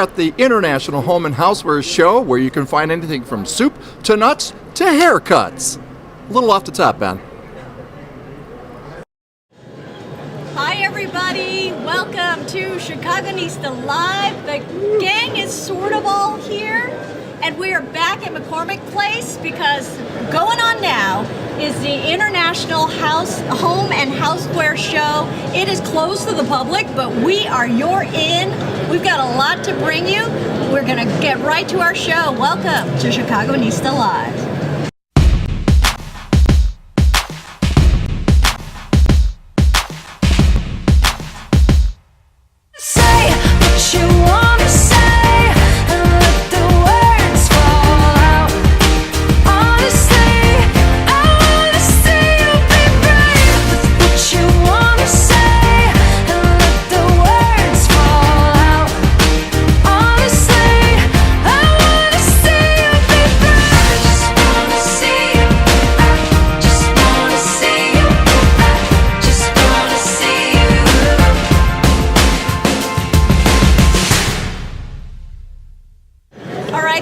at the International Home and Houseware Show, where you can find anything from soup to nuts to haircuts. A little off the top, Ben. Hi everybody, welcome to Chicagonista Live. The gang is sort of all here, and we are back at McCormick Place because going on now is the International Home and Houseware Show. It is closed to the public, but we are your in. We've got a lot to bring you. We're gonna get right to our show. Welcome to Chicagonista Live.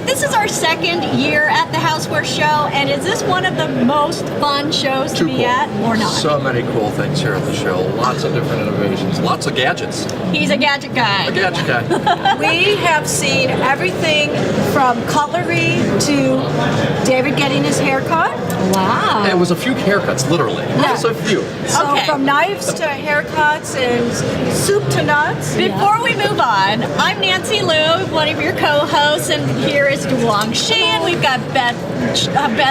This is our second year at the Houseware Show, and is this one of the most fun shows to be at, or not? So many cool things here at the show. Lots of different innovations. Lots of gadgets. He's a gadget guy. A gadget guy. We have seen everything from cutlery to David getting his hair cut. Wow. It was a few haircuts, literally. Just a few. So Okay. from knives to haircuts and soup to nuts. Before we move on, I'm Nancy Liu, one of your co-hosts, and here is Duong Shin. We've got Beth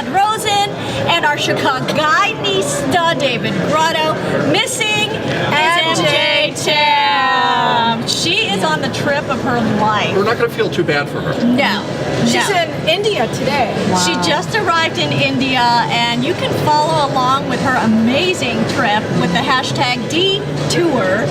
Rosen and our Chicagonista David Grotto. Missing MJ Tam. She is on the trip of her life. We're not going to feel too bad for her. No. She's in India today. She just arrived in India, and you can follow along with her amazing trip with the hashtag DTour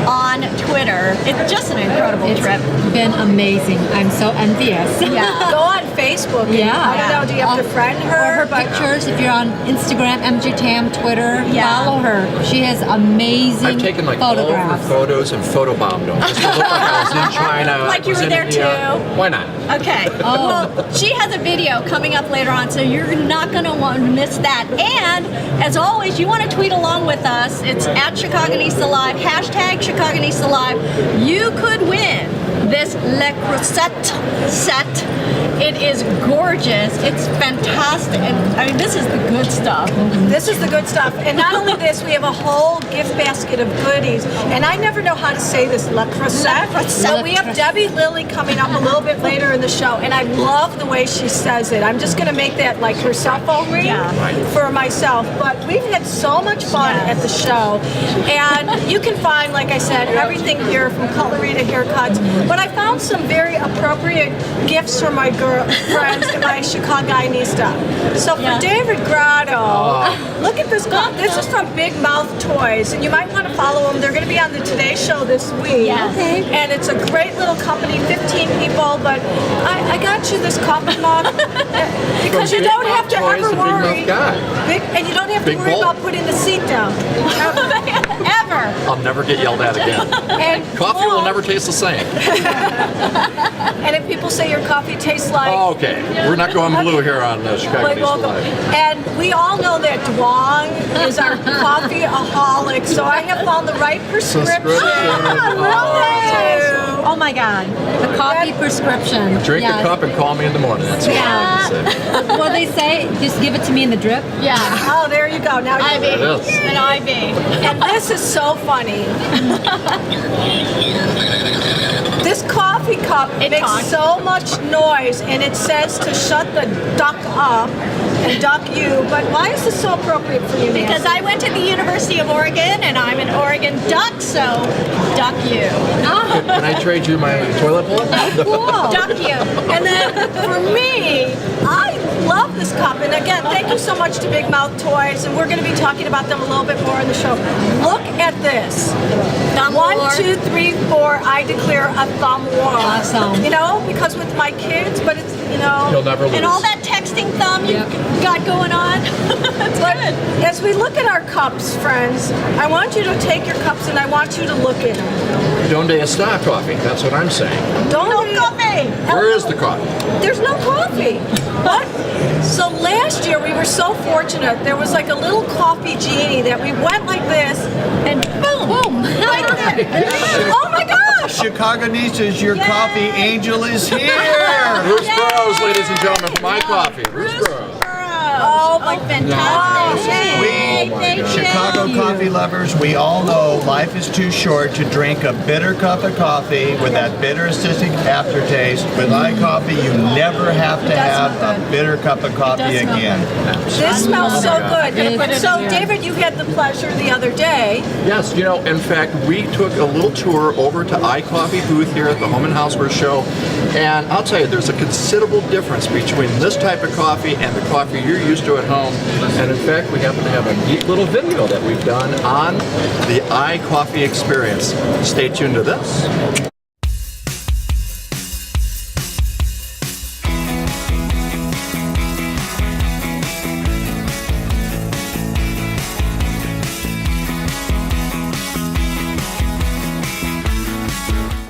on Twitter. It's just an incredible trip. It's been amazing. I'm so envious. Yeah. Go on Facebook. And, Yeah. I don't know, do you have to friend Or her? her pictures, if you're on Instagram, MJ Tam, Twitter, Yeah. follow her. She has amazing I've taken like all of her photographs. photos and photobombed them. Just to look like I was in China. Like you was were in there India. too. Why not? Okay. Well, she has a video coming up later on, so you're not going to want to miss that. And as always, you want to tweet along with us. It's at Chicagonista Live, hashtag Chicagonista Live. You could win this Le Creuset set. It is gorgeous. It's fantastic. And I mean, this is the good stuff. This is the good stuff. And not only this, we have a whole gift basket of goodies. And I never know how to say this, Le Creuset. So we have Debbie Lilly coming up a little bit later in the show. And I love the way she says it. I'm just going to make that like her cell phone ring for myself. But we've had so much fun at the show. And you can find, like I said, everything here from cutlery to haircuts. But I found some very appropriate gifts for my friends and my Chicagonista. So for David Grotto, look at this. This is from Big Mouth Toys, and you might want to follow them. They're going to be on the Today Show this week. Yes. Okay. And it's a great little company, 15 people. But I got you this coffee mug because you don't have to ever worry. And you don't have to worry about putting the seat down. Ever. I'll never get yelled at again. And Coffee will never taste the same. And if people say your coffee tastes like... Oh, okay. We're not going blue here on Chicagonista Live. And we all know that Duong is our coffee-aholic, so I have found the right prescription. I love it. Oh my God, the coffee prescription. Drink a cup and call me in the morning. That's what I have to say. What they say, just give it to me in the drip. Yeah. Oh, there you go. Now IV. It is. An IV. And this is so funny. This coffee cup makes talks. so much noise, and it says to shut the duck up and duck you. But why is this so appropriate for you, Nancy? Because I went to the University of Oregon, and I'm an Oregon duck, so duck you. Can I trade you my toilet bowl? Duck you. And then for me, I love this cup. And again, thank you so much to Big Mouth Toys. And we're going to be talking about them a little bit more in the show. Look at this. Thumb 1, war. 2, 3, 4. I declare a thumb war. Awesome. You know, because with my kids, but it's, you know. You'll never lose. And all that texting thumb you got going on. It's But as we look at our cups, friends, I want you to take your cups and I want you to look at them. Donde está coffee? That's what I'm saying. Don't coffee. Where is the coffee? There's no coffee. What? So last year we were so fortunate. There was like a little coffee genie that we went like this and boom, right there. Oh my gosh! Chicagonistas, your coffee angel is here. Bruce Burroughs, ladies and gentlemen, from iCoffee. Bruce Burroughs. Oh, like fantastic. Yay, thank you. Chicago coffee lovers, we all know life is too short to drink a bitter cup of coffee with that bitter acidic aftertaste. With iCoffee, you never have to have a bitter cup of coffee again. This smells so good. So, David, you had the pleasure the other day. Yes, in fact, we took a little tour over to iCoffee booth here at the Home and Houseware Show, and I'll tell you, there's a considerable difference between this type of coffee and the coffee you're used to at home. And in fact, we happen to have a neat little video that we've done on the iCoffee experience. Stay tuned to this.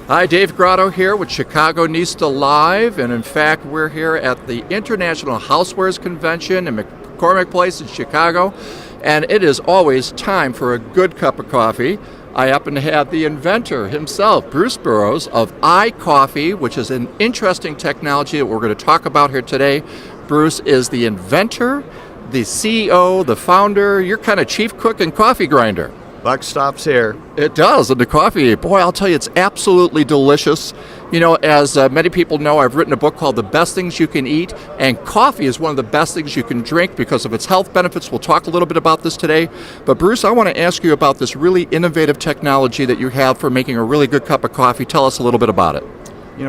Hi, Dave Grotto here with Chicagonista Live, and in fact, we're here at the International Housewares Convention in McCormick Place in Chicago, and it is always time for a good cup of coffee. I happen to have the inventor himself, Bruce Burroughs of iCoffee, which is an interesting technology that we're going to talk about here today. Bruce is the inventor, the CEO, the founder. You're kind of chief cook and coffee grinder. Buck stops here. It does, and the coffee, boy, I'll tell you, it's absolutely delicious. As many people know, I've written a book called The Best Things You Can Eat, and coffee is one of the best things you can drink because of its health benefits. We'll talk a little bit about this today. But Bruce, I want to ask you about this really innovative technology that you have for making a really good cup of coffee. Tell us a little bit about it.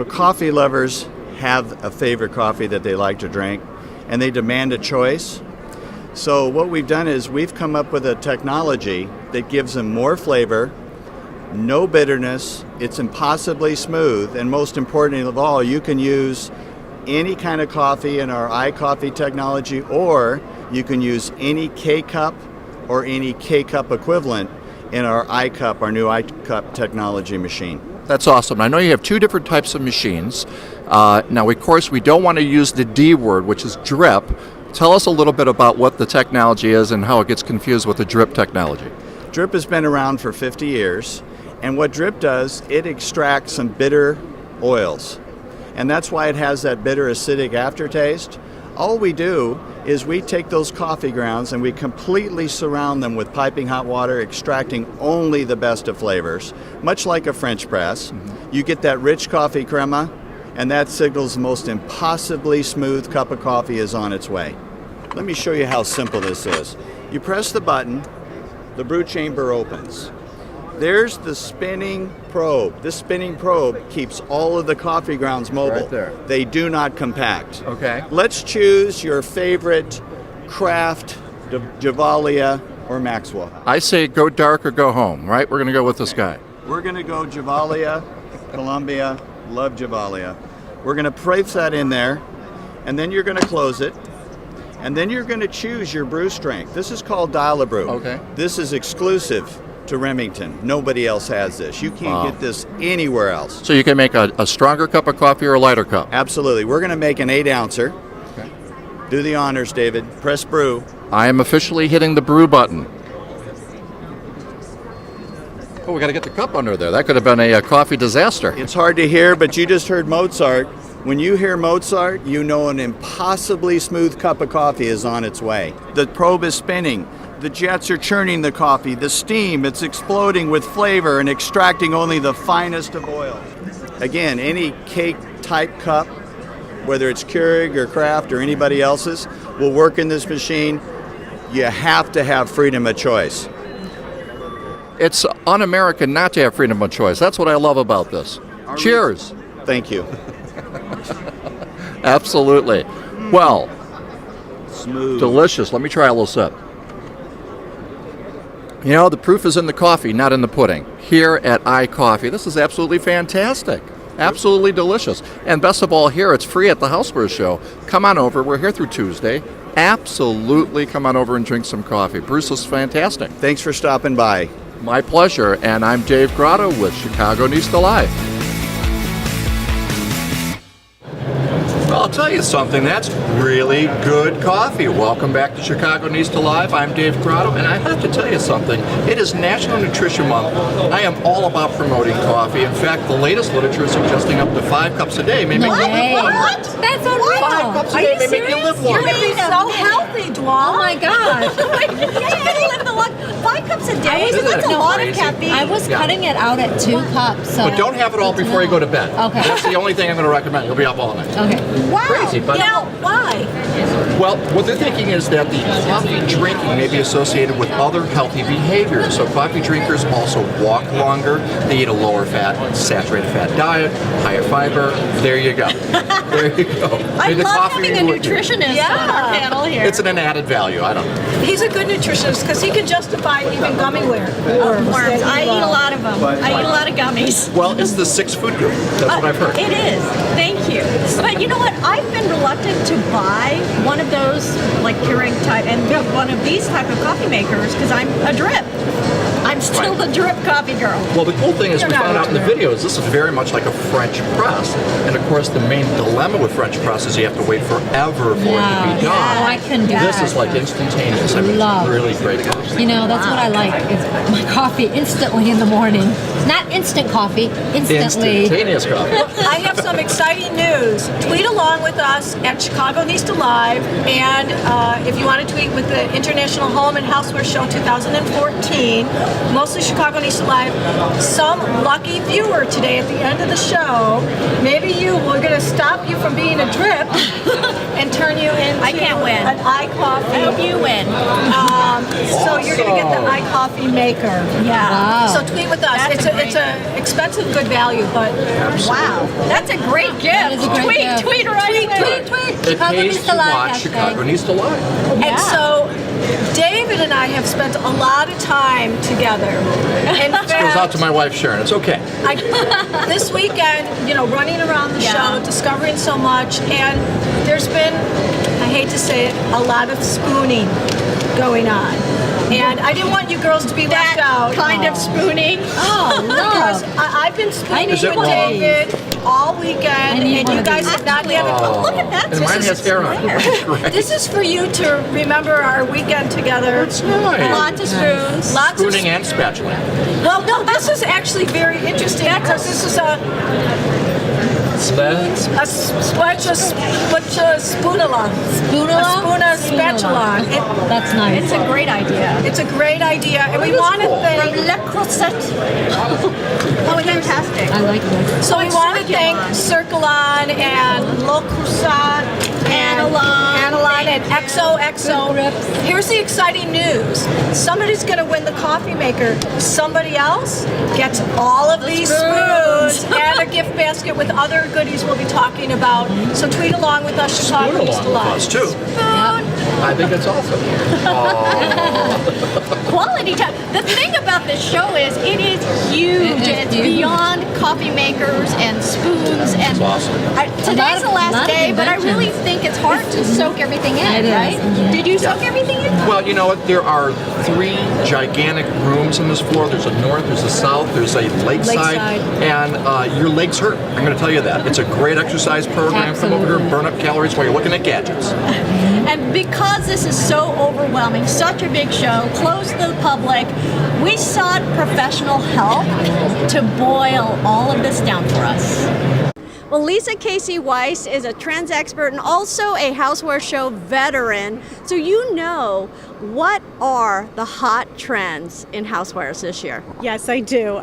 Coffee lovers have a favorite coffee that they like to drink, and they demand a choice. So what we've done is we've come up with a technology that gives them more flavor, no bitterness, it's impossibly smooth, and most importantly of all, you can use any kind of coffee in our iCoffee technology, or you can use any K-Cup or any K-Cup equivalent in our iCup, our new iCup technology machine. That's awesome. I know you have two different types of machines. Now, of course, we don't want to use the D word, which is drip. Tell us a little bit about what the technology is and how it gets confused with the drip technology. Drip has been around for 50 years, and what drip does, it extracts some bitter oils. And that's why it has that bitter acidic aftertaste. All we do is we take those coffee grounds and we completely surround them with piping hot water, extracting only the best of flavors, much like a French press. You get that rich coffee crema, and that signals the most impossibly smooth cup of coffee is on its way. Let me show you how simple this is. You press the button, the brew chamber opens. There's the spinning probe. This spinning probe keeps all of the coffee grounds mobile. Right there. They do not compact. Okay. Let's choose your favorite Kraft, Javalia, or Maxwell. I say go dark or go home, right? We're going to go with this guy. We're going to go Javalia, Columbia, love Javalia. We're going to place that in there, and then you're going to close it, and then you're going to choose your brew strength. This is called Dial-A-Brew. Okay. This is exclusive to Remington. Nobody else has this. You can't get this anywhere else. So you can make a stronger cup of coffee or a lighter cup? Absolutely. We're going to make an 8-ouncer. Okay. Do the honors, David. Press brew. I am officially hitting the brew button. Oh, we got to get the cup under there. That could have been a coffee disaster. It's hard to hear, but you just heard Mozart. When you hear Mozart, you know an impossibly smooth cup of coffee is on its way. The probe is spinning. The jets are churning the coffee. The steam, it's exploding with flavor and extracting only the finest of oil. Again, any cake-type cup, whether it's Keurig or Kraft or anybody else's, will work in this machine. You have to have freedom of choice. It's un-American not to have freedom of choice. That's what I love about this. Cheers. Thank you. Absolutely. Well, Smooth. delicious. Let me try a little sip. The proof is in the coffee, not in the pudding. Here at iCoffee, this is absolutely fantastic. Absolutely delicious. And best of all, here, it's free at the Houseware Show. Come on over. We're here through Tuesday. absolutely come on over and drink some coffee. Bruce was fantastic. Thanks for stopping by. My pleasure. And I'm Dave Grotto with Chicagonista Live. I'll tell you something, that's really good coffee. Welcome back to Chicagonista Live. I'm Dave Grotto, and I have to tell you something. It is National Nutrition Month. I am all about promoting coffee. In fact, the latest literature is suggesting up to 5 cups a day may make you live longer. What? That's unreal. 5 cups a day may make you live You're longer. going to be so healthy, Dwal. Oh my gosh. Live the long 5 cups a day. Isn't That's that a lot of crazy? caffeine. I was Yeah. cutting it out at 2 cups. So But don't have it all before you go to bed. Okay. That's the only thing I'm going to recommend. You'll be up all night. Okay. Wow. Crazy, but Now, why? well, what they're thinking is that the coffee drinking may be associated with other healthy behaviors. So coffee drinkers also walk longer. They eat a lower fat, saturated fat diet, higher fiber. There you go. There you go. I May the love coffee having a be with you. nutritionist on our panel here. It's an added value. I don't know. He's a good nutritionist because he can justify even gummy worms. Worms. I eat a lot of them. I eat a lot of gummies. Well, it's the 6th food group. That's what I've heard. It is. Thank you. But you know what? I've been reluctant to buy one of those like Keurig type and one of these type of coffee makers because I'm a drip. I'm still Right. the drip coffee girl. Well, the cool thing is You're we not found out in the a videos, this is very much like a French press. And of course, the main dilemma with French press is you have to wait forever for it to be done. Oh, I couldn't do This that. is like instantaneous. I mean, Love. it's really great coffee. You know, that's what I like. Is my coffee instantly in the morning. Not instant coffee, instantly. Instantaneous coffee. I have some exciting news. Tweet along with us at Chicagonista Live, and if you want to tweet with the International Home and Houseware Show 2014, mostly Chicagonista Live, some lucky viewer today at the end of the show, maybe we're going to stop you from being a drip and turn you into I can't win. an iCoffee. I hope you win. So you're going to get the iCoffee maker. Yeah. Wow. So tweet with us. That's It's a expensive, good value, but Wow. That's a great gift. is a great tweet, gift. tweet right away. Tweet. It pays to Chicagonista Live watch hashtag. Chicagonista Live. And so David and I have spent a lot of time together. In Goes out fact, to my wife Sharon. It's okay. this weekend, running around the Yeah. show, discovering so much, and there's been, I hate to say it, a lot of spooning going on. And I didn't want you girls to be left out. Kind of spooning. Oh, because I've been spooning Is it with wrong? David all weekend, need and one you of guys these. have not had a Look at that. And mine has hair on it. Right. This is for you to remember our weekend together. It's nice. Lots of spoons. Lots of Spooning and spatula. Well, no, this is actually very interesting because this is a spoonula. Spoonula? A spoona spatula. That's nice. It's a great idea. It's a great idea, and we That is want to cool. thank. Le Crosette. Oh, fantastic. I like this. So we want to thank Circulon. Circulon and Le Creuset and Analon. and XOXO. Here's the exciting news. Somebody's going to win the coffee maker. Somebody else gets all of these spoons and a gift basket with other goodies we'll be talking about. So tweet along with us, Spoon along Chicagonista with Live. us too. I think it's awesome. Quality time. The thing about this show is it is huge. It is It's huge. beyond coffee makers and spoons. And It's awesome. Today's the lot last of day, but I really inventions. think it's hard to soak everything in, It is, right? yeah. Did you soak everything in? Well, you know what? There are 3 gigantic rooms in this floor. There's a north, there's a south, there's a lakeside, and your legs hurt. I'm going to tell you that. It's a great exercise program. Come over here and burn up calories while you're looking at gadgets. And because this is so overwhelming, such a big show, closed to the public, we sought professional help to boil all of this down for us. Well, Lisa Casey Weiss is a trends expert and also a Houseware Show veteran. So you know, what are the hot trends in housewares this year? Yes, I do.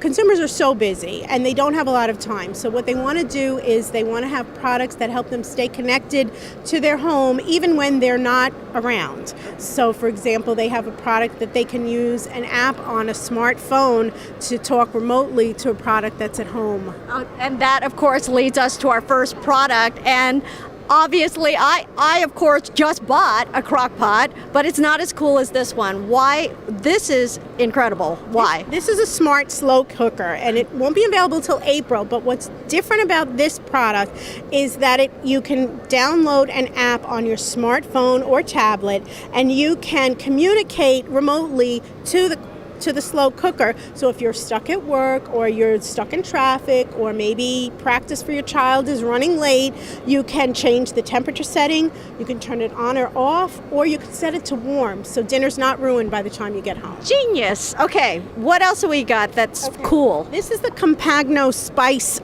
Consumers are so busy and they don't have a lot of time. So what they want to do is they want to have products that help them stay connected to their home even when they're not around. So for example, they have a product that they can use an app on a smartphone to talk remotely to a product that's at home. And that, of course, leads us to our first product. And obviously, I of course just bought a crock pot, but it's not as cool as this one. Why? This is incredible. Why? This is a smart slow cooker, and it won't be available till April. But what's different about this product is that you can download an app on your smartphone or tablet, and you can communicate remotely to the slow cooker. So if you're stuck at work, or you're stuck in traffic, or maybe practice for your child is running late, you can change the temperature setting, you can turn it on or off, or you can set it to warm so dinner's not ruined by the time you get home. Genius. Okay, what else have we got that's cool? This is the Compagno Spice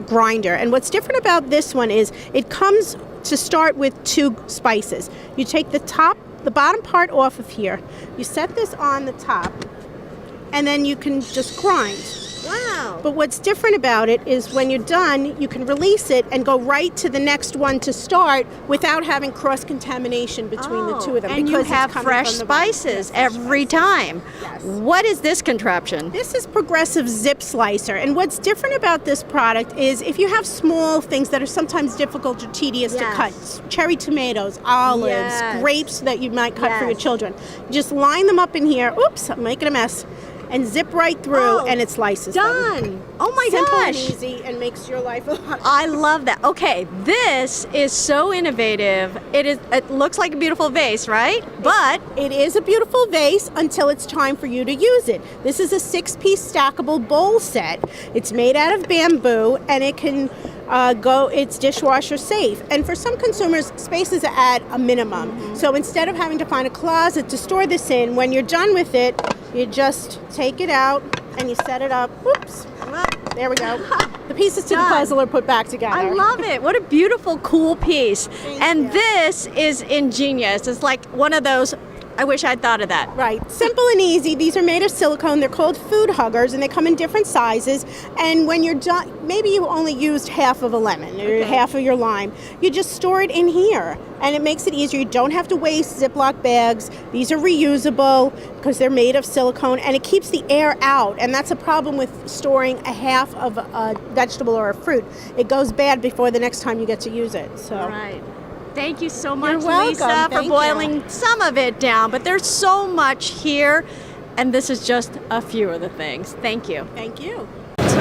grinder, and what's different about this one is it comes to start with 2 spices. You take the bottom part off of here, you set this on the top, and then you can just grind. Wow. But what's different about it is when you're done, you can release it and go right to the next one to start without having cross-contamination between the two of them. And you because it's have coming fresh from the bottom. spices Yes, every time. Yes. What is this contraption? This is Progressive Zip Slicer, and what's different about this product is if you have small things that are sometimes difficult or tedious to cut, cherry tomatoes, olives, Yes. grapes that you might cut for your Yes. children, you just line them up in here, oops, I'm making a mess, and zip right through, and it slices them. Done. Oh my Simple and gosh. easy, and makes your life a lot. I love that. Okay, this is so innovative. It looks like a beautiful vase, right? But It is a beautiful vase until it's time for you to use it. This is a 6-piece stackable bowl set. It's made out of bamboo, and it can it's dishwasher safe. And for some consumers, space is at a minimum. So instead of having to find a closet to store this in, when you're done with it, you just take it out and you set it up. Whoops. There we go. The pieces to the Done. puzzle are put back together. I love it. What a beautiful, cool piece. And this is ingenious. It's like one of those, I wish I'd thought of that. Right. Simple and easy. These are made of silicone. They're called food huggers, and they come in different sizes. And when you're done, maybe you only used half of a lemon or half of your lime. You just store it in here, and it makes it easier. You don't have to waste Ziploc bags. These are reusable because they're made of silicone, and it keeps the air out. And that's a problem with storing a half of a vegetable or a fruit. It goes bad before the next time you get to use it. So. All right. Thank you so much, You're welcome. Lisa, for Thank boiling some of it down. But there's so much here, and this is just a few of the things. Thank you. Thank you.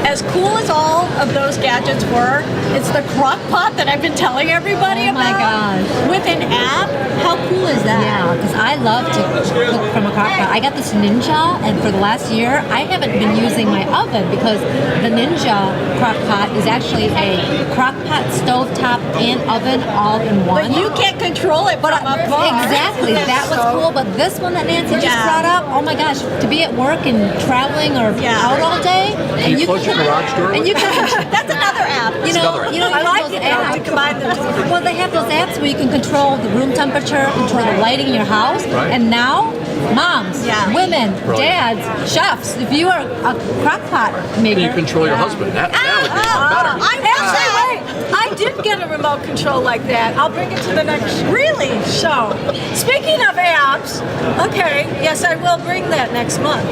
As cool as all of those gadgets were, it's the crock pot that I've been telling everybody Oh my about. gosh. With an app. How cool is that? Yeah, because I love to cook from a crock pot. I got this Ninja, and for the last year, I haven't been using my oven because the Ninja crock pot is actually a crock pot, stove top, and oven all in one. But you can't control it from afar. Exactly, that was cool. But this one that Nancy just brought up, oh my gosh, to be at work and traveling or out all day, and you close your garage door? and you can That's another app. you know, I like those it now to apps. combine the two. Well, they have those apps where you can control the room temperature, control the lighting in your house, Right. and now moms, women, Brilliant. dads, chefs. If you are a crock pot maker, You control your husband. That would be better. I did get a remote control like that. I'll bring it to the next show. Speaking of apps, okay, yes, I will bring that next month.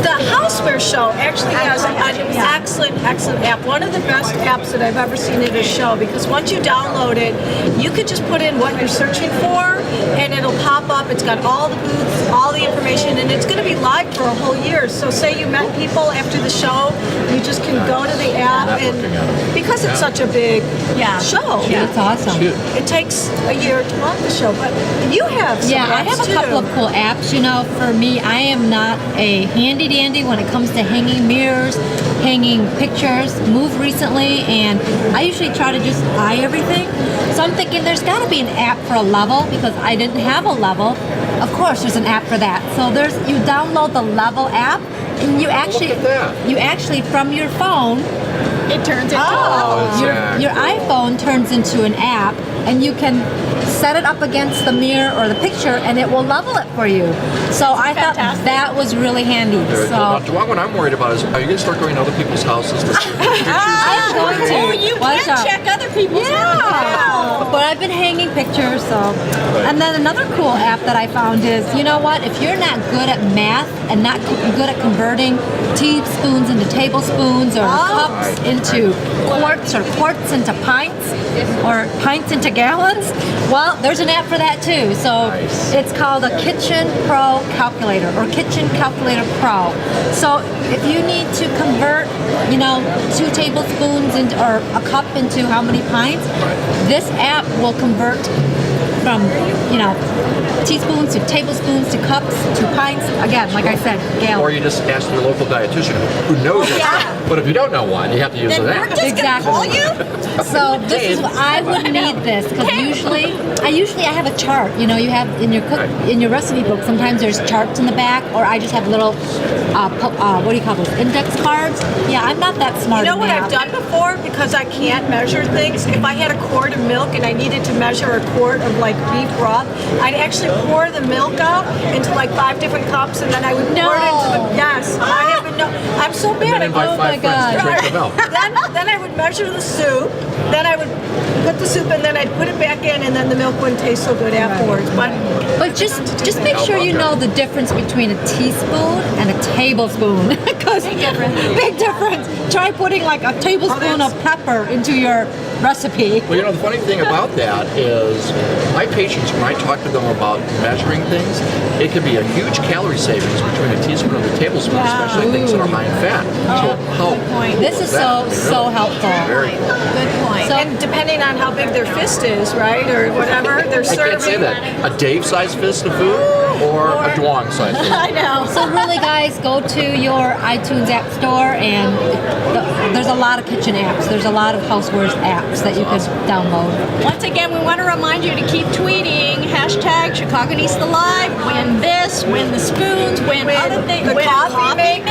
The Houseware show actually has an excellent app. One of the best apps that I've ever seen at a show, because once you download it, you could just put in what you're searching for, and it'll pop up. It's got all the booths, all the information, and it's going to be live for a whole year. So say you met people after the show, you just can go to the app, and because it's such a big show, that's awesome. it takes a year to run the show. But you have some Yeah, I apps have a couple too. of cool apps. You know, for me, I am not a handy dandy when it comes to hanging mirrors, hanging pictures. Moved recently, and I usually try to just eye everything. So I'm thinking there's got to be an app for a level because I didn't have a level. Of course, there's an app for that. So you download the Level app, and you actually from your phone. It turns into Your iPhone turns into an app, and you can set it up against the mirror or the picture, and it will level it for you. So I thought that was really handy. So What I'm worried about is, are you going to start going to other people's houses to see pictures? I'm going to. Oh, you Watch can out. check other people's Yeah, But I've been hanging pictures, so. And then another cool app that I found is, you know what? If you're not good at math and not good at converting teaspoons into tablespoons or cups into quarts or quarts into pints or pints into gallons, well, there's an app for that too. So it's called a Kitchen Pro Calculator or Kitchen Calculator Pro. So if you need to convert, 2 tablespoons into, or a cup into how many pints, this app will convert from, teaspoons to tablespoons to cups to pints. Again, like I said, gallons. Or you just ask your local dietitian who knows that stuff. But if you don't know one, you have to use Then an we're app. just Exactly. gonna call you? So this is what I would need this because usually I have a chart. You have in your recipe book. Sometimes there's charts in the back, or I just have little what do you call those, index cards? Yeah, I'm not that smart. You know in what math. I've done before? Because I can't measure things. If I had a quart of milk and I needed to measure a quart of beef broth, I'd actually pour the milk out into 5 different cups, and then I would pour it into the. Yes, I haven't. I'm so bad. And then invite Oh my 5 friends to God. drink the milk. Then I would measure the soup. Then I would put the soup, and then I'd put it back in, and then the milk wouldn't taste so good afterwards. But just make sure you know the difference between a teaspoon and a tablespoon. Because big difference. Try putting a tablespoon of pepper into your recipe. Well, the funny thing about that is my patients, when I talk to them about measuring things, it can be a huge calorie savings between a teaspoon and a tablespoon, especially things that are high in fat. So how cool This is that? so helpful. Very cool. Good point. So- And depending on how big their fist is, right, or whatever they're I can't say serving. that. A Dave-sized fist of food or a Duong-sized fist. I know. So really, guys, go to your iTunes app store, and there's a lot of kitchen apps. There's a lot of Housewares apps that you could download. Once again, we want to remind you to keep tweeting #Chicagonista Live. Win this, win the spoons, win other things, the win coffee maker,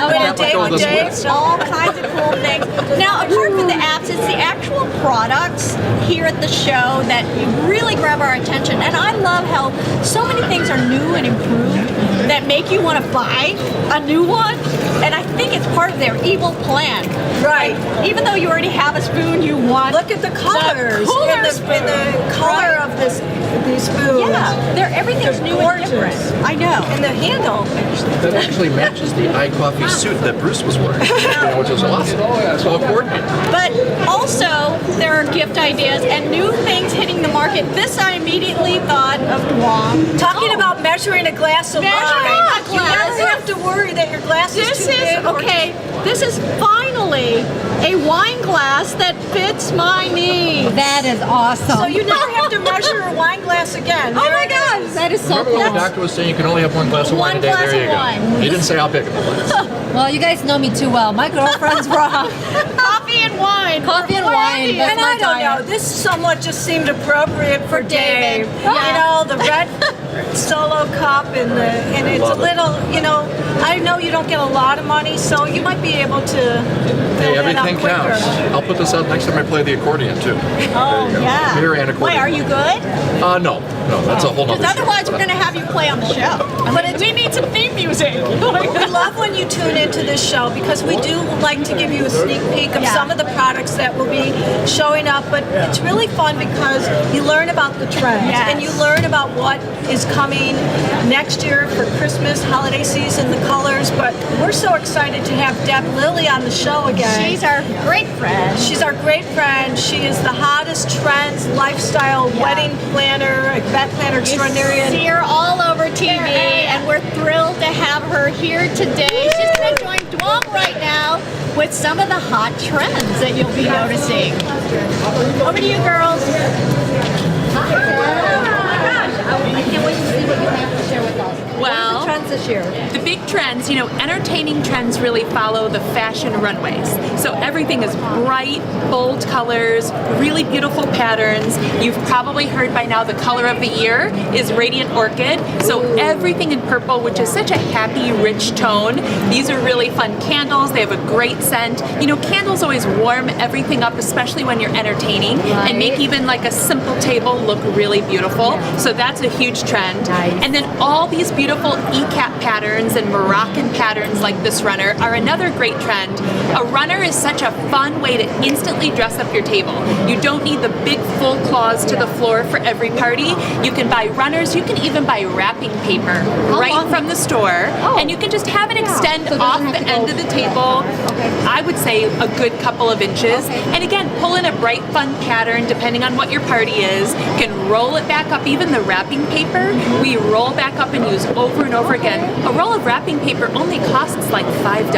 win yeah, a date with with all Dave, this all kinds of cool things. Now, apart from the apps, it's the actual products here at the show that really grab our attention. And I love how so many things are new and improved that make you want to buy a new one. And I think it's part of their evil plan. Right. Even though you already have a spoon, you want Look at the colors cooler and the color of these spoons. Yeah, everything's new and gorgeous. different. I know. And the handle. That actually matches the iCoffee suit that Bruce was wearing, which is awesome. It's all coordinated. But also, there are gift ideas and new things hitting the market. This I immediately thought of Duong. Talking about measuring a glass of Measuring wine. a You glass. never have to worry that your glass is This too is, big. okay, this is finally a wine glass that fits my needs. That is awesome. So you never have to measure a wine glass again. Oh my gosh. that is so Remember cool. when the doctor was saying you can only have one glass of wine One a day? glass There you of go. wine. He didn't say how big of a glass. Well, you guys know me too well. My girlfriend's wrong. Coffee and wine. Coffee and wine. That's And my I don't diet. know, this somewhat just seemed appropriate for Dave. Yeah. The red solo cup and it's Love a it. little, I know you don't get a lot of money, so you might be able to Hey, fill that up everything quicker. counts. I'll put this out next time I play the accordion too. Oh, There you go. yeah. Here and accordion. Wait, are you good? No, that's a whole nother Because show. otherwise, we're going to have you play on the show. We need some theme music. We love when you tune into this show because we do like to give you a sneak peek of Yeah. some of the products that will be showing up, but it's really fun because you learn about the trends Yes. and you learn about what is coming next year for Christmas, holiday season, the colors, but we're so excited to have Deb Lilly on the show again. She's our great friend. She's our great friend. She is the hottest trends, lifestyle, wedding planner, event planner extraordinary. You see her all over TV, and we're thrilled to have her here today. She's going to join Duong right now with some of the hot trends that you'll be noticing. Over to you, girls. I can't wait to see what you have to share with us. Well, What are the trends this year? the big trends, entertaining trends really follow the fashion runways. So everything is bright, bold colors, really beautiful patterns. You've probably heard by now the color of the year is Radiant Orchid. So everything in purple, which is such a happy, rich tone. These are really fun candles. They have a great scent. Candles always warm everything up, especially when you're entertaining, and make even like a simple table look really beautiful. So that's a huge trend. Nice. And then all these beautiful E-cap patterns and Moroccan patterns like this runner are another great trend. A runner is such a fun way to instantly dress up your table. You don't need the big full cloths to the floor for every party. You can buy runners, you can even buy wrapping paper from the store, and you can just have it extend off the end of the table, I would say a good couple of inches. And again, pull in a bright, fun pattern depending on what your party is. You can roll it back up. Even the wrapping paper, we roll back up and use over and over again. A roll of wrapping paper only costs like $5.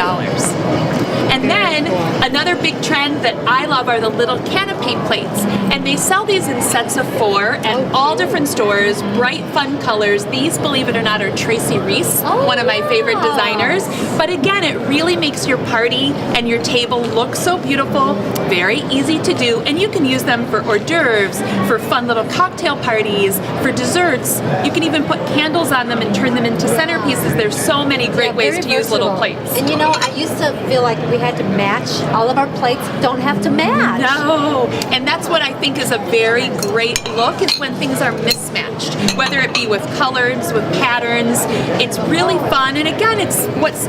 And then another big trend that I love are the little canapé plates. And they sell these in sets of 4 at all different stores, bright, fun colors. These, believe it or not, are Tracy Reese, one of my favorite designers. But again, it really makes your party and your table look so beautiful, very easy to do, and you can use them for hors d'oeuvres, for fun little cocktail parties, for desserts. You can even put candles on them and turn them into centerpieces. There's so many great ways to use little plates. And you know, I used to feel like we had to match. All of our plates don't have to match. No, and that's what I think is a very great look, is when things are mismatched, whether it be with colors, with patterns. It's really fun, and again, it's what's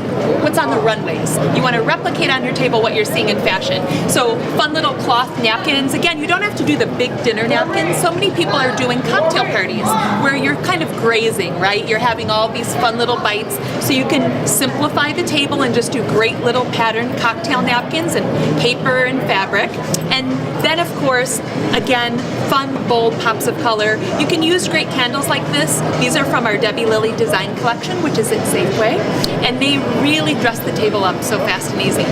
on the runways. You want to replicate on your table what you're seeing in fashion. So fun little cloth napkins. Again, you don't have to do the big dinner napkins. So many people are doing cocktail parties where you're kind of grazing, right? You're having all these fun little bites. So you can simplify the table and just do great little patterned cocktail napkins and paper and fabric. And then, of course, again, fun, bold pops of color. You can use great candles like this. These are from our Debbie Lilly design collection, which is at Safeway. And they really dress the table up so fast and easy.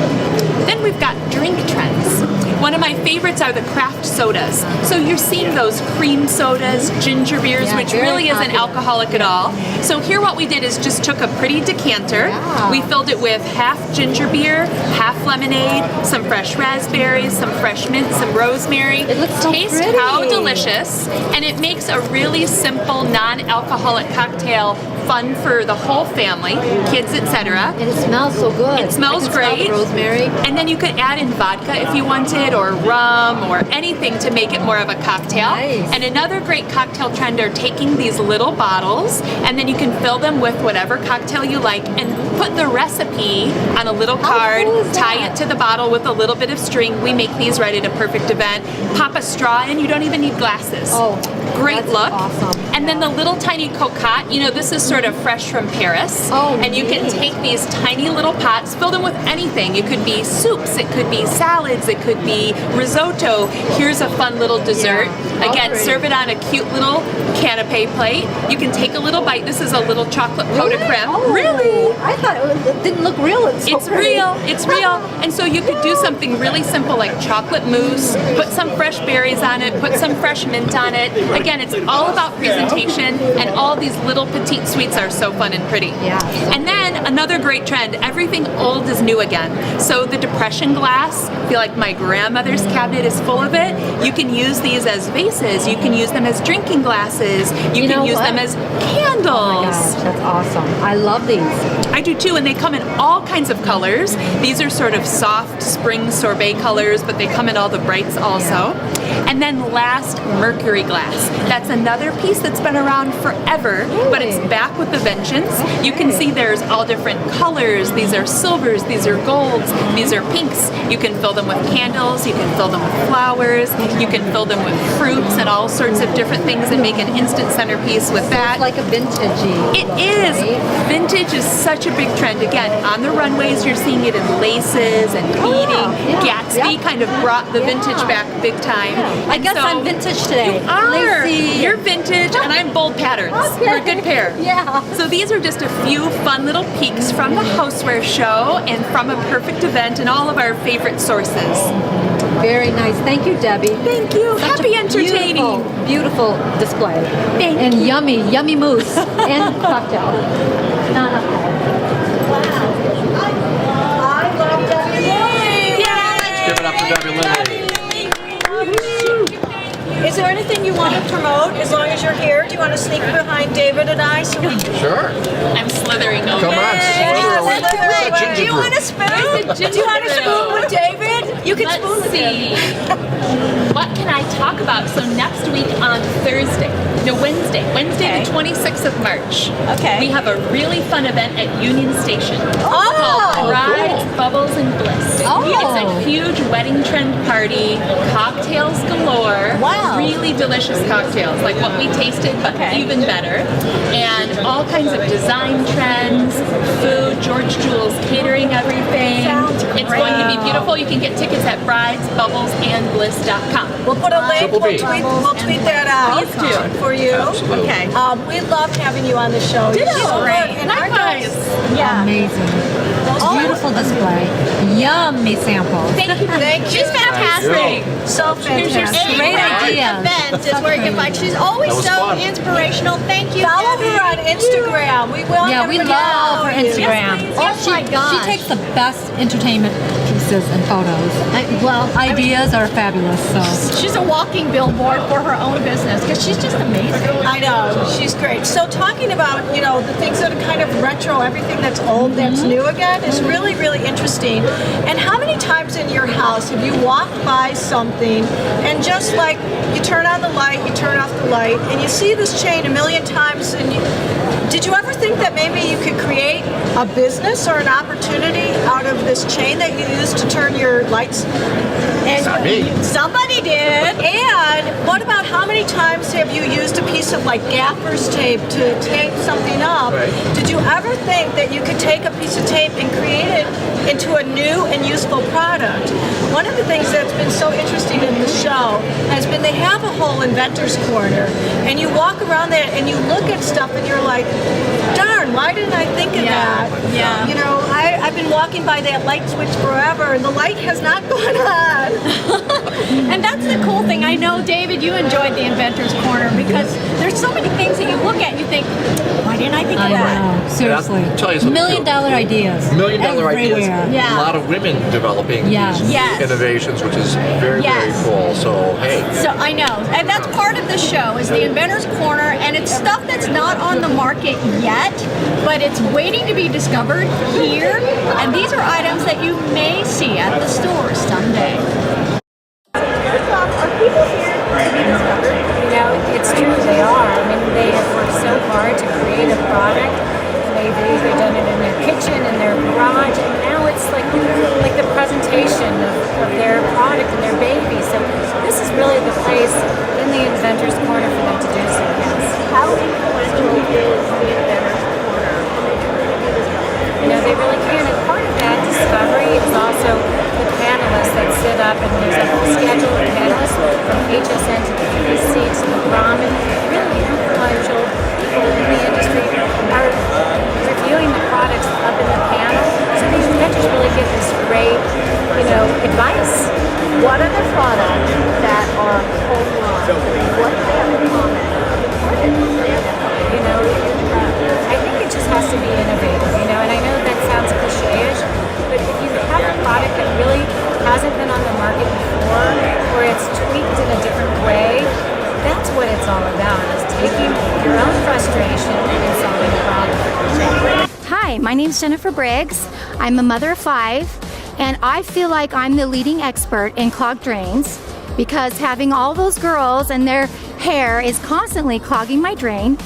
Then we've got drink trends. One of my favorites are the craft sodas. So you're seeing those cream sodas, ginger beers, which really isn't alcoholic at all. So here what we did is just took a pretty decanter. We filled it with half ginger beer, half lemonade, some fresh raspberries, some fresh mint, some rosemary. It looks so Taste pretty. how delicious. And it makes a really simple, non-alcoholic cocktail fun for the whole family, kids, etc. And it smells so good. It smells great. Smell the rosemary. And then you could add in vodka if you wanted, or rum, or anything to make it more of a cocktail. Nice. And another great cocktail trend are taking these little bottles, and then you can fill them with whatever cocktail you like, and put the recipe on a little card, cool is tie that? it to the bottle with a little bit of string. We make these right at a perfect event. Pop a straw in, you don't even need glasses. Oh, great that's look. awesome. And then the little tiny cocotte, you know, this is sort of fresh from Paris. Oh, and you can neat. take these tiny little pots, fill them with anything. It could be soups, it could be salads, it could be risotto. Here's a fun little dessert. Yeah. Again, Great. serve it on a cute little canapé plate. You can take a little bite. This is a little chocolate pot de creme. Oh, Really? I thought it didn't look real. It's so pretty. Real. It's real. And so you could do something really simple like chocolate mousse, put some fresh berries on it, put some fresh mint on it. Again, it's all about presentation, and all these little petite sweets are so fun and pretty. Yeah. And then another great trend, everything old is new again. So the Depression glass, I feel like my grandmother's cabinet is full of it. You can use these as vases. You can use them as drinking glasses. You can know use what? them as candles. Oh my gosh, that's awesome. I love these. I do too, and they come in all kinds of colors. These are sort of soft spring sorbet colors, but they come in all the brights also. And then last, mercury glass. That's another piece that's been around forever, but it's back with a vengeance. You can see there's all different colors. These are silvers, these are golds, these are pinks. You can fill them with candles, you can fill them with flowers, you can fill them with fruits and all sorts of different things and make an instant centerpiece with that. It's like a vintagey. It is. Vintage is such a big trend. Again, on the runways, you're seeing it in laces and beading. Gatsby kind of brought the vintage back big time. I guess I'm vintage today. You are. Lacy. You're vintage, and I'm bold patterns. Okay. We're a good pair. Yeah. So these are just a few fun little peeks from the Houseware show and from a perfect event and all of our favorite sources. Very nice. Thank you, Debbie. Thank you. Such Happy a entertaining. Beautiful, beautiful display. Thank and yummy mousse and cocktail. I love Debbie Lilly. Give it up for Debbie Lilly. Is there anything you want to promote as long as you're here? Do you want to sneak behind David and I so we can... Sure. I'm slithering over. Come on, slither away. Slither away. Ginger Do you brew. want a spoon? Do you want a spoon with David? You can Let's spoon see. What can I talk about? So next week on Wednesday Okay. the 26th of March. Okay. We have a really fun event at Union Station Oh, called Brides, Bubbles, and Bliss. Oh. It's a huge wedding trend party, cocktails galore. Wow. Really delicious cocktails, like what we tasted, but Okay. even better. And all kinds of design trends, food, George Jules catering everything. Sounds It's going to be great. beautiful. You can get tickets at bridesbubblesandbliss.com. We'll put a link. Triple B. We'll tweet that out Please do. for you. Absolutely. Okay. We loved having you on the show. Ditto. You're so Great. good. And our Likewise. guys- Yeah. Amazing. Beautiful display. Yummy samples. Thank you. Thank you. She's fantastic. So Here's your fantastic. Great Every ideas. event is where you can find. She's always That was so fun. inspirational. Thank you. Follow Debbie. her on Instagram. We want Yeah, we everybody to love follow her you. Instagram. Yes, please. Oh my gosh. She takes the best entertainment pieces and photos. Ideas are fabulous. So She's a walking billboard for her own business because she's just amazing. I know, she's great. So talking about, the things that are kind of retro, everything that's old, that's new again, is really, really interesting. And how many times in your house have you walked by something and just like, you turn on the light, you turn off the light, and you see this chain a million times, and did you ever think that maybe you could create a business or an opportunity out of this chain that you use to turn your lights? And Not me. Somebody did. And what about how many times have you used a piece of like gaffer's tape to tape something up? Right. Did you ever think that you could take a piece of tape and create it into a new and useful product? One of the things that's been so interesting in the show has been they have a whole inventor's corner, and you walk around there and you look at stuff and you're like, darn, why didn't I think of that? Yeah. I've been walking by that light switch forever and the light has not gone on. And that's the cool thing. I know, David, you enjoyed the Inventor's Corner because there's so many things that you look at and you think, why didn't I think of I that? know, seriously. And I'll tell you something, $1 million ideas. $1 million ideas. Everywhere. Yeah. A lot of women developing Yes. these Yes. innovations, which is very, Yes. very cool. So, hey. So I know, and that's part of the show is the Inventor's Corner, and it's stuff that's not on the market yet, but it's waiting to be discovered here. And these are items that you may see at the store someday. It's true, they are. I mean, they have worked so hard to create a product. They've either done it in their kitchen, in their garage, and now it's like the presentation of their product and their baby. So this is really the place in the Inventor's Corner for them to do so, yes. How influential is the Inventor's Corner? They really can. And part of that discovery is also the panelists that sit up, and there's a whole schedule of panelists from HSN to the QVC to the Brahmin. Really influential people in the industry are reviewing the products up in the panel. So these inventors really give this great, advice. What are the products that are home run? What do they have in common? I think it just has to be innovative, and I know that sounds cliche-ish, but if you have a product that really hasn't been on the market before, or it's tweaked in a different way, that's what it's all about, is taking your own frustration and solving a problem. Hi, my name's Jennifer Briggs. I'm a mother of 5, and I feel like I'm the leading expert in clogged drains because having all those girls and their hair is constantly clogging my drain.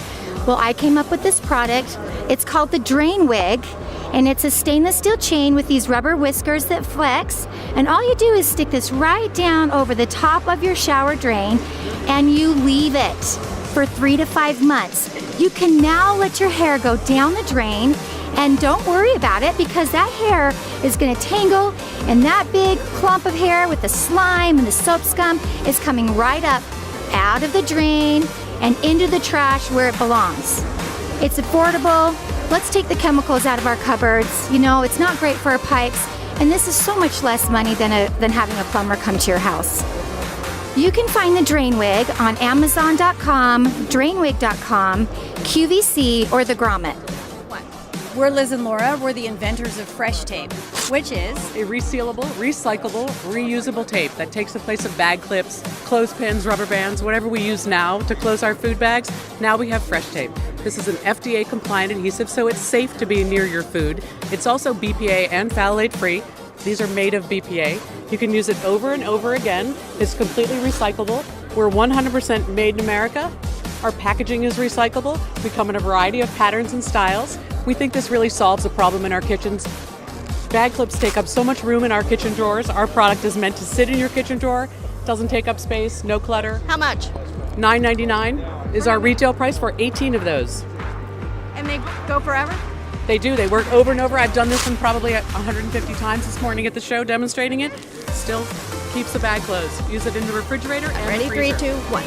Well, I came up with this product. It's called the Drain Wig, and it's a stainless steel chain with these rubber whiskers that flex, and all you do is stick this right down over the top of your shower drain, and you leave it for 3 to 5 months. You can now let your hair go down the drain, and don't worry about it because that hair is going to tangle, and that big clump of hair with the slime and the soap scum is coming right up out of the drain and into the trash where it belongs. It's affordable. Let's take the chemicals out of our cupboards. It's not great for our pipes, and this is so much less money than having a plumber come to your house. You can find the Drain Wig on Amazon.com, Drainwig.com, QVC, or the Grommet. We're Liz and Laura. We're the inventors of Fresh Tape, which is a resealable, recyclable, reusable tape that takes the place of bag clips, clothespins, rubber bands, whatever we use now to close our food bags. Now we have Fresh Tape. This is an FDA compliant adhesive, so it's safe to be near your food. It's also BPA and phthalate free. These are made of BPA. You can use it over and over again. It's completely recyclable. We're 100% made in America. Our packaging is recyclable. We come in a variety of patterns and styles. We think this really solves a problem in our kitchens. Bag clips take up so much room in our kitchen drawers. Our product is meant to sit in your kitchen drawer. Doesn't take up space, no clutter. How much? $9.99 is our retail price for 18 of those. And they go forever? They do. They work over and over. I've done this one probably 150 times this morning at the show demonstrating it. Still keeps the bag closed. Use it in the refrigerator and Ready? the freezer. 3, 2, 1.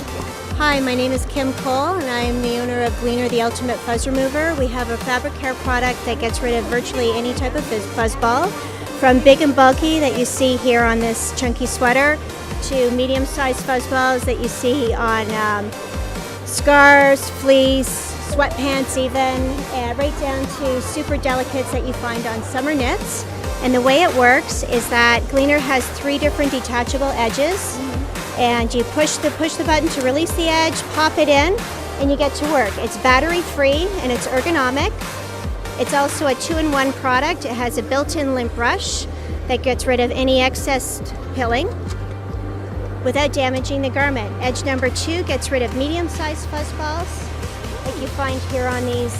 Hi, my name is Kim Cole, and I'm the owner of Gleaner, the Ultimate Fuzz Remover. We have a fabric care product that gets rid of virtually any type of fuzz ball, from big and bulky that you see here on this chunky sweater, to medium-sized fuzz balls that you see on scarves, fleece, sweatpants even, and right down to super delicates that you find on summer knits. And the way it works is that Gleaner has 3 different detachable edges, and you push the button to release the edge, pop it in, and you get to work. It's battery free and it's ergonomic. It's also a 2-in-1 product. It has a built-in lint brush that gets rid of any excess pilling without damaging the garment. Edge number 2 gets rid of medium-sized fuzz balls like you find here on these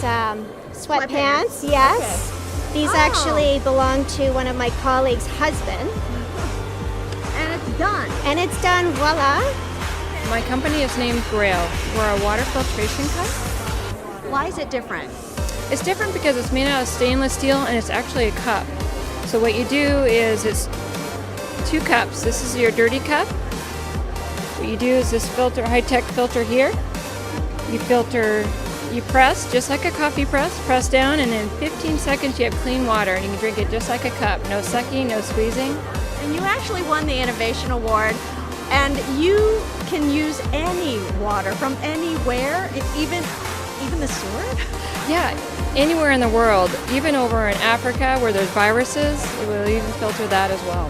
sweatpants. Yes. Okay. These actually belong to one of my colleagues' husband. And it's done. And it's done, voila. My company is named Grail. We're a water filtration cup. Why is it different? It's different because it's made out of stainless steel and it's actually a cup. So what you do is it's 2 cups. This is your dirty cup. What you do is this filter, high-tech filter here. You filter, you press just like a coffee press down, and in 15 seconds you have clean water and you can drink it just like a cup. No sucking, no squeezing. And you actually won the Innovation Award, and you can use any water from anywhere, even the sewer? Yeah, anywhere in the world, even over in Africa where there's viruses, it will even filter that as well.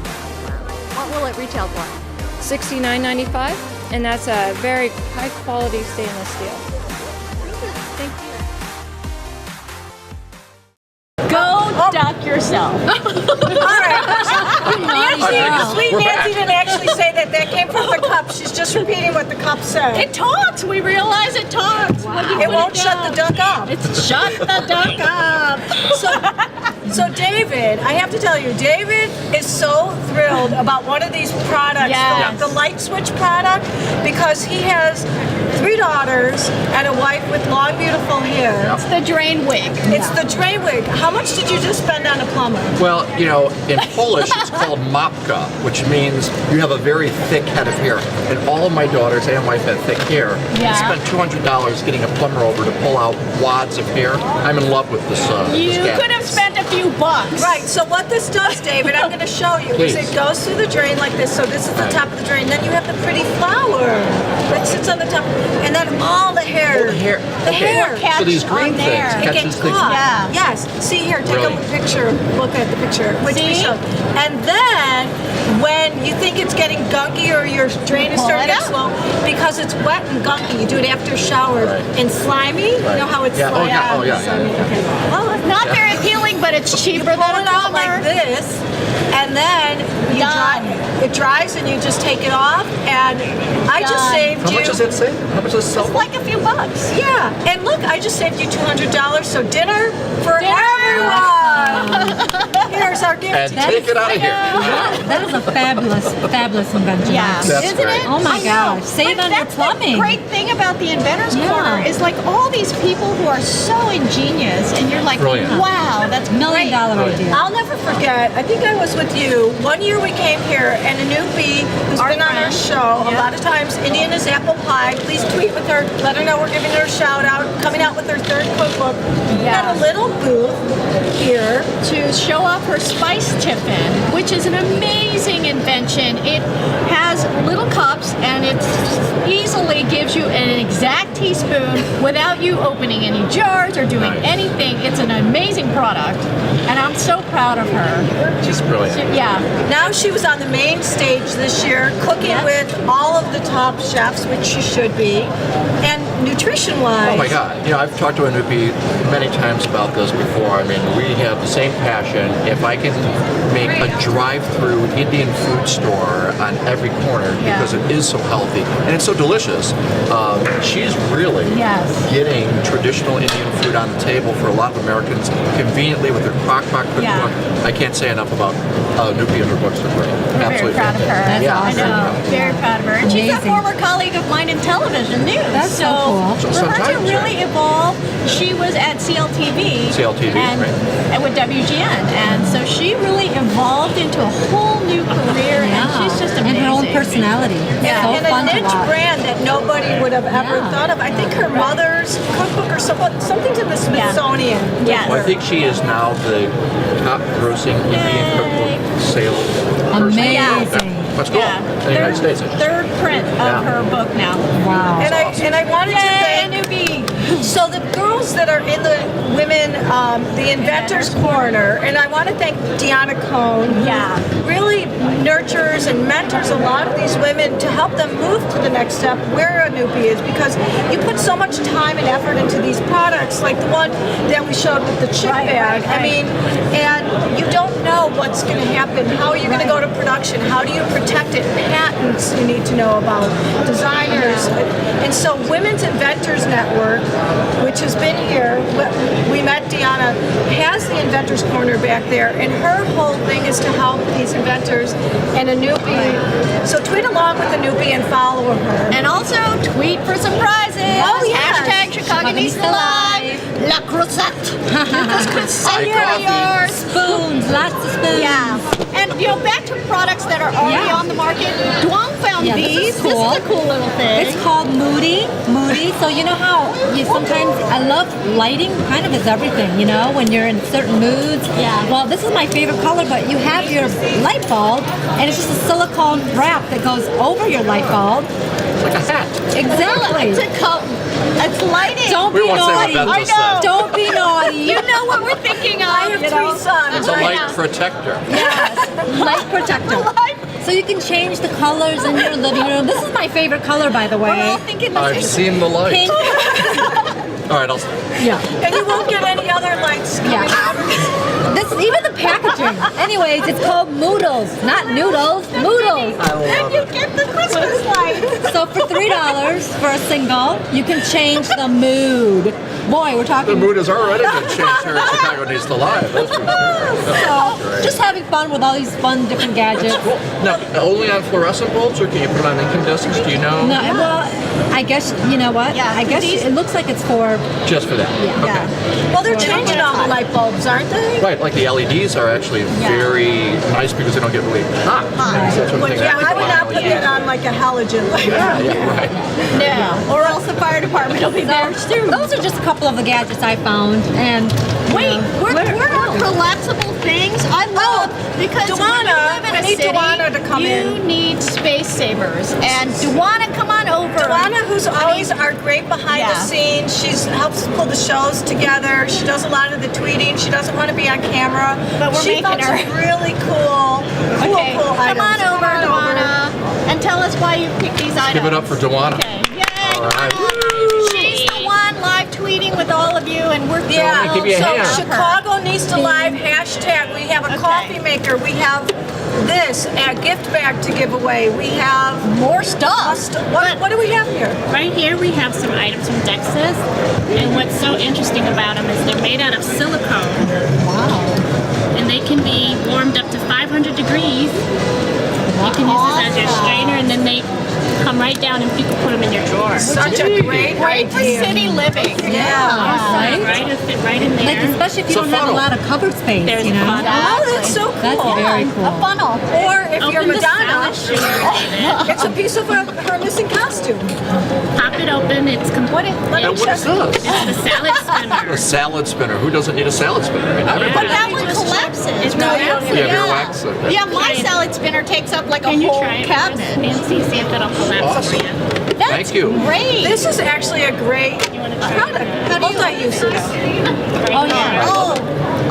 What will it retail for? $69.95, and that's a very high quality stainless steel. Thank you. Go duck yourself. All right. Sweet Nancy didn't actually say that. That came from the cup. She's just repeating what the cup said. It talks. We realize it talks. Wow. It won't shut the duck up. It's shut the duck up. So David, I have to tell you, David is so thrilled about one of these products, Yes. the light switch product, because he has 3 daughters and a wife with long, beautiful hair. It's the drain wig. It's the drain wig. How much did you just spend on a plumber? Well, you know, in Polish it's called mapka, which means you have a very thick head of hair. And all of my daughters and wife had thick hair. Yeah. I spent $200 getting a plumber over to pull out wads of hair. I'm in love with this. You this could have spent a few bucks. Right, so what this does, David, I'm going to show you, Please. is it goes through the drain like this. So this is the top of the drain. Then you have the pretty flower that sits on the top. And then all the hair. Oh, the hair. The Okay. hair. So these green on there. things It catch gets these things. caught. Yeah. Yes. See here, take Really? a picture. Look at the picture, which we See? showed. And then when you think it's getting gunky or your drain is Pull starting to it get up. slow, because it's wet and gunky, you do it after a shower. Right. And slimy, you know how it's Yeah. slimy? Oh, yeah. Oh, yeah. Slimy. Yeah. Okay. Well, it's Not very appealing, but it's cheaper pull than it a out plumber. like this, and then you Done. it dries, and you just take it off. And I just Done. saved How you. much does it say? How much does it sell? It's like a few bucks. Yeah, and look, I just saved you $200. So dinner for everyone. Here's our gift. And to you. take it out of here. That is a fabulous invention. Yeah. That's Isn't great. it? Oh my I know. gosh, save But on your that's plumbing. The great thing about the Inventors Yeah. Corner is like all these people who are so ingenious, and you're like, Brilliant. wow, that's $1 million great. idea. I'll never forget. I think I was with you. One year we came here, and Anupi, who's Our been on our friend. show a lot of times, Indian is apple pie. Please tweet with her. Let her know we're giving her a shout out. Coming out with her 3rd cookbook. Yeah. Got a little booth here. To show off her spice tiffin, which is an amazing invention. It has little cups, and it easily gives you an exact teaspoon without you opening any jars or doing anything. It's an amazing product, and I'm so proud of her. She's brilliant. Yeah. Now she was on the main stage this year, cooking with all of the top chefs, which she should be, and nutrition-wise. Oh my God! You know, I've talked to Anupi many times about this before. I mean, we have the same passion. If I can make a drive-through Indian food store on every corner because it is so healthy and it's so delicious. She's really getting traditional Indian food on the table for a lot of Americans conveniently with her crock-pot cookbook. I can't say enough about Nupi and her books are great. Very proud of her. That's I awesome. know. Very proud of her. And she's a former colleague of mine in television news. That's so cool. For her to really evolve, she was at CLTV. And with WGN. And so she really evolved into a whole new career, and she's just amazing. And her own personality. Yeah, So and fun a to niche watch. brand that nobody would have ever thought of. I think her mother's cookbook or something's in the Smithsonian. Yes. Well, I think she is now the top grossing Indian cookbook sales person. Amazing. That's cool. In the United States. Third print of her book now. Wow. And I wanted to thank Nubi. so the girls that are in the women, the Inventors Corner, and I want to thank Deanna Cohn, who really nurtures and mentors a lot of these women to help them move to the next step where a Nubi is, because you put so much time and effort into these products, like the one that we showed with the chip bag. I mean, and you don't know what's going to happen. How are you going to go to production? How do you protect it? Patents you need to know about, designers. And so Women's Inventors Network, which has been here, we met Deanna, has the Inventors Corner back there, and her whole thing is to help these inventors and a newbie. So tweet along with the newbie and follow her. And also tweet for some prizes. Oh, yes. Hashtag Chicagonista Live. La Crosette. Lucas Crosette. Spoons, lots of spoons. Yeah. And back to products that are already on the market. Duong found these. This is cool. This is a cool little thing. It's called Moody. So you know how sometimes I love lighting kind of is everything, when you're in certain moods. Yeah. Well, this is my favorite color, but you have your light bulb and it's just a silicone wrap that goes over your light bulb. Like a hat. Exactly. It's lighting. Don't We be won't say what naughty. Beth I just know. said. Don't be naughty. You know what we're thinking of. I have 3 sons. It's a light protector. Yes, light protector. So you can change the colors in your living room. This is my favorite color, by the We're all way. thinking the I've same. seen the light. Pink. All right, Yeah. And you won't get any other lights coming out. This even the packaging. Anyways, it's called Moodles, not noodles. Moodles. I love it. Get the Christmas lights. So for $3 for a single, you can change the mood. Boy, we're The talking. mood has already been changed here at Chicagonista Live. That's for sure. So just having fun with all these fun different gadgets. Cool. Now, only on fluorescent bulbs, or can you put it on incandescents? Do you know? No, well, I guess you know what? Yeah, I guess it looks like it's for. Just for that. Yeah. Okay. Well, they're changing all the light bulbs, aren't they? Right, like the LEDs are actually very nice because they don't get really hot. That's one Well, thing yeah, like I would not about put that on like a halogen light. Yeah, right. No. Or else the fire department will be there soon. Those are just a couple of the gadgets I found, and Wait, we're on collapsible things. I love because when you live in we a need city, Duana to come you in. need space savers. And Duana, come on over. Deanna, who's always our great behind the scenes, she helps pull the shows together. She does a lot of the tweeting. She doesn't want to be on camera, But we're she making found her. some really cool Okay, cool come items. on over, Duana, and tell us why you picked these items. Give it up for Duana. Okay. Yay! All right. She's the one live tweeting with all of you, and we're Yeah, give you a so hand. Chicagonista Live hashtag. We have a coffee maker. We have this, a gift bag to give away. We have more stuff. What do we have here? Right here we have some items from Dexys, and what's so interesting about them is they're made out of silicone. wow. And they can be warmed up to 500 degrees. You can use this as your strainer, and then they come right down and you can put them in your drawer. Such a great for idea. city living. Right? Right, it'll fit right in there. Like especially if you don't have a lot of cupboard space, There's you a know. funnel. Oh, that's so cool. That's very cool. A funnel. Or if you're Open the Madonna, salad strainer. it's a piece of her missing costume. Pop it open. It's complete. And what is this? It's the salad spinner. A salad spinner. Who doesn't need a salad spinner? I mean, But everybody. that one collapses. It No, collapses. Yeah, your wax. Okay. Yeah, my salad spinner takes up like Can a you whole try it cabinet. first and see if it'll collapse Awesome. for you? That's Thank you. great. This is actually a great product. Multi-uses. Oh yeah. Oh,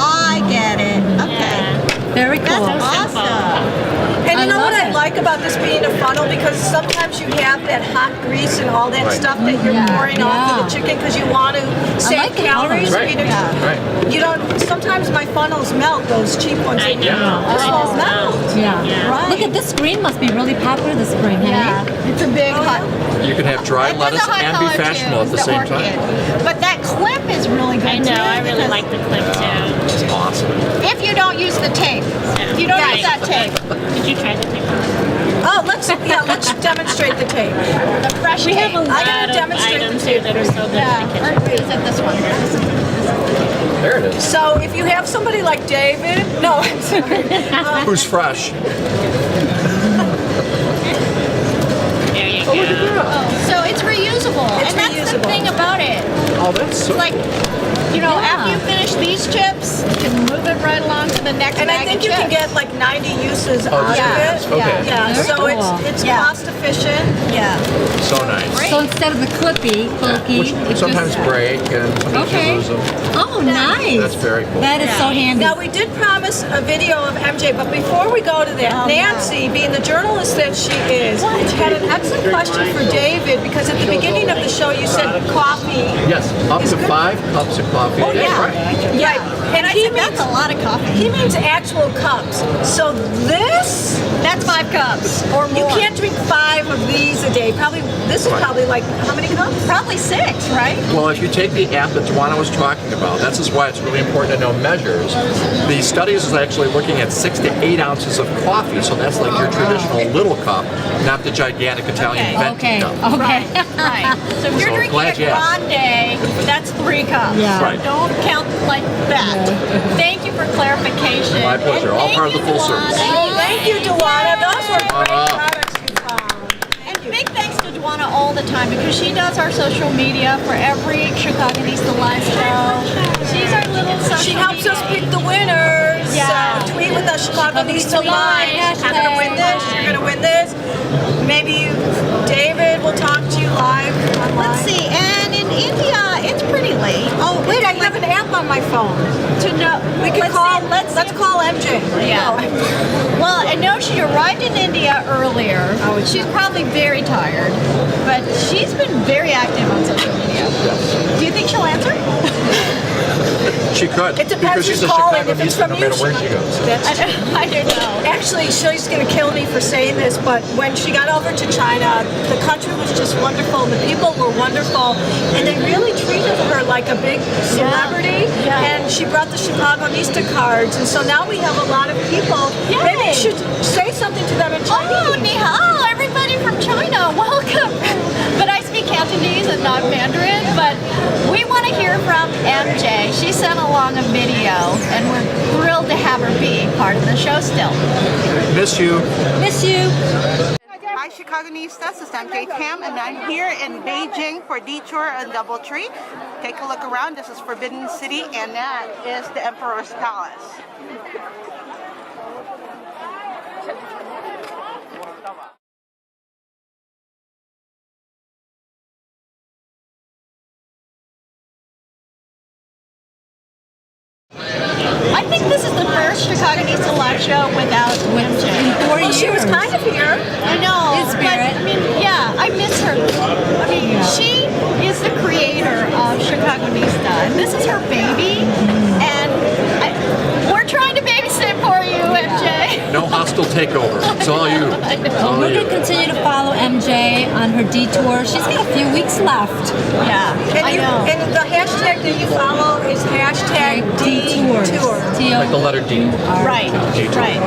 I get it. Okay. Very cool. That's awesome. And you I know love what I it. like about this being a funnel? Because sometimes you have that hot grease and all that Right. stuff that you're pouring off of Yeah. the chicken because you want to save like the calories. colors. Right. You don't. Sometimes my funnels melt. Those cheap ones. I know. This They won't just melt. Yeah. Right. Look at this green must be really popular this spring, hey? Yeah, it's a big hot. You can have dried It was lettuce a hot and be color, fashionable too. at the It's same orchid. time. But that clip is really good I know. too. I really because like the clip too. It's awesome. If you don't use the tape, if you don't use that tape. Did you try the tape? Oh, let's demonstrate the tape. The fresh We tape. have a I lot gotta of demonstrate items the here that are so good in the kitchen. Or is it this one? There it is. So if you have somebody like David, no, I'm sorry. Who's fresh? There you go. So it's reusable, It's and that's the reusable. thing about it. Oh, that's so. It's like, you know, after you finish these chips, you can move it right along to the next And bag I think of you can chips. get like 90 uses Oh, out yes. of it. Okay. Yeah, Very so cool. it's Yeah. cost efficient. Yeah. So nice. So instead of the clippy, bulky, Which it's sometimes just, break and sometimes Okay. you lose them. Oh, nice. That's very cool. That is so handy. Now we did promise a video of MJ, but before we go to that, Nancy, being the journalist that she is, had an excellent question for David because at the beginning of the show you said coffee. Yes, up to 5 cups of coffee. Oh, That's yeah. right. Yeah. And I he said, means that's a lot of coffee. He means actual cups. So this, That's 5 cups or more. you can't drink 5 of these a day. Probably this is Right. probably like how many cups? Probably 6, right? Well, if you take the app that Dwana was talking about, that's is why it's really important to know measures. The studies is actually looking at 6 to 8 ounces of coffee, so that's like your traditional little cup, not the gigantic Italian venti Okay. cup. Okay. Right. So if you're So drinking glad a you asked. grande, that's 3 cups. Yeah. Right. Don't count like that. Thank you for clarification. My pleasure. And All thank part of the you, full Dwana. service. Thank you, Duana. Those were great products you found. And big thanks to Dwana all the time because she does our social media for every Chicagonista live show. She's our little social She helps media. us pick the winners. Yeah. Tweet with us, Chicagonista Live. Live. You're gonna win this. You're gonna win this. Maybe David will talk to you live online. Let's see. And in India, it's pretty late. Oh wait, I have an app on my phone. To know, We can let's call. see- Let's call MJ. Yeah. Well, I know she arrived in India earlier. She's probably very tired, but she's been very active on social media. Do you think she'll answer? She could. It depends because she's who's a calling. If it's Chicagonista from no you, matter where she goes. I don't know. Actually, she's going to kill me for saying this, but when she got over to China, the country was just wonderful. The people were wonderful, and they really treated her like a big celebrity. Yeah. And she brought the Chicagonista cards, and so now we have a lot of people. Yay. Maybe you should say something to them in Chinese. Oh, ni hao, everybody from China, welcome. But I speak Cantonese and not Mandarin, but we want to hear from MJ. She sent along a video, and we're thrilled to have her be part of the show still. Miss you. Miss you. Hi, Chicagonistas. This is MJ Tam, and I'm here in Beijing for Detour and Doubletree. Take a look around. This is Forbidden City, and that is the Emperor's Palace. I think this is the first Chicagonista live show without MJ. Well, she was kind of here. I know. In spirit. But, I mean, yeah, I miss her. I mean, she is the creator of Chicagonista, and this is her baby. And we're trying to babysit for you, MJ. No hostile takeover. It's all you. It's all We're you. going to continue to follow MJ on her detour. She's got a few weeks left. Yeah, And, I know. and the hashtag that you follow is hashtag Detours. Detour. Like the letter D. Right, right.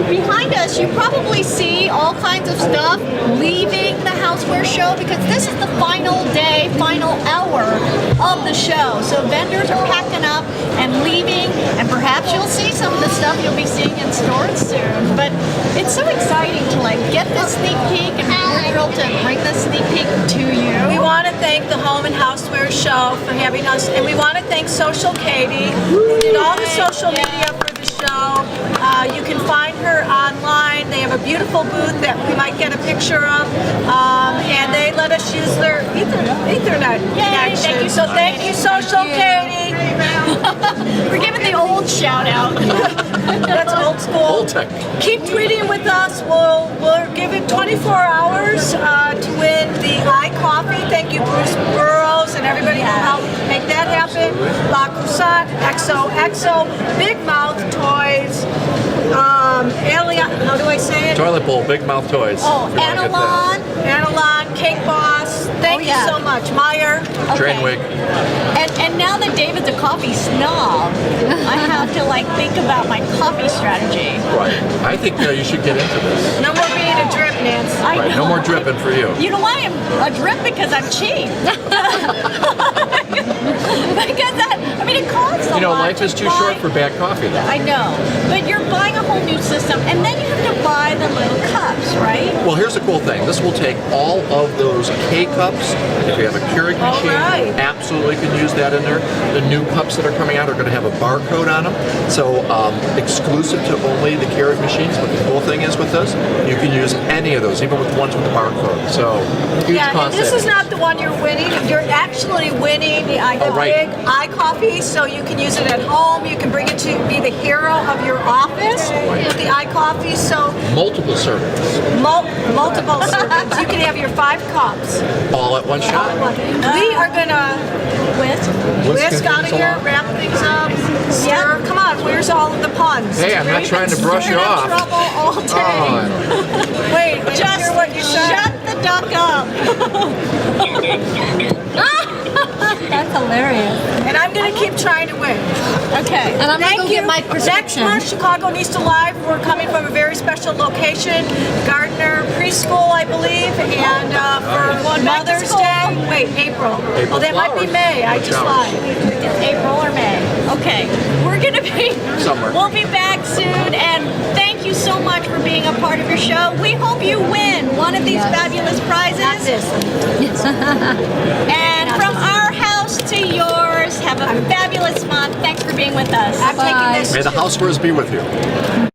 Behind us, you probably see all kinds of stuff leaving the Houseware show because this is the final day, final hour of the show. So vendors are packing up and leaving, and perhaps you'll see some of the stuff you'll be seeing in stores soon. But it's so exciting to like get this sneak peek, and we're thrilled to bring this sneak peek to you. We want to thank the Home and Houseware Show for having us, and we want to thank Social Katie, who did all the social media for the show. You can find her online. They have a beautiful booth that we might get a picture of, and they let us use their Ethernet connection. Thank you, so thank you, Social Katie. We're giving the old shout out. That's old school. Old tech. Keep tweeting with us. We'll give it 24 hours to win the iCoffee. Thank you, Bruce Burrows, and everybody who helped make that happen. La Croissant, XOXO, Big Mouth Toys, Alien, how do I say it? Toilet bowl, big mouth toys. Oh, if you wanna get that. Analon, Cake Boss. Thank you so much, Meyer. Drainwig. And now that David's a coffee snob, I have to like think about my coffee strategy. Right. I think you should get into this. No more being a drip, Nance. I Right. know. No more dripping for you. You know why I'm a drip? Because I'm cheap. Because it costs a lot. You know, life is to too buy- short for bad coffee, though. I know, but you're buying a whole new system, and then you have to buy the little cups, right? Well, here's the cool thing. This will take all of those K-cups. If you have a Keurig All machine, right. absolutely can use that in there. The new cups that are coming out are going to have a barcode on them. So exclusive to only the Keurig machines. But the cool thing is with this, you can use any of those, even with ones with the barcode. So huge Yeah, and cost this is savings. not the one you're winning. You're actually winning the right. big iCoffee, so you can use it at home. You can bring it to be the hero of your office with the iCoffee. So Multiple servings, multiple servings. You can have your 5 cups. all at one shot. We are gonna whisk out of things here, along. wrap things up, stir. Come on, where's all of the puns? Hey, I'm not trying to brush you off. Trouble all day. Oh, Wait, I didn't hear what you said. Shut the duck up. That's hilarious. And I'm going to keep trying to win. Okay. And I'm Thank gonna go you. get my Next prescription. month, Chicagonista Live. We're coming from a very special location, Gardner Preschool, I believe, and for Going back to Mother's school. Day. Wait, April. Oh, that might be flowers. May. I just lied. April or May. Okay. We're gonna be Somewhere. We'll be back soon, and thank you so much for being a part of your show. We hope you win one of these fabulous prizes. Not this. And from our house to yours, have a fabulous month. Thanks for being with us. I'm taking this. may the housewares be with you.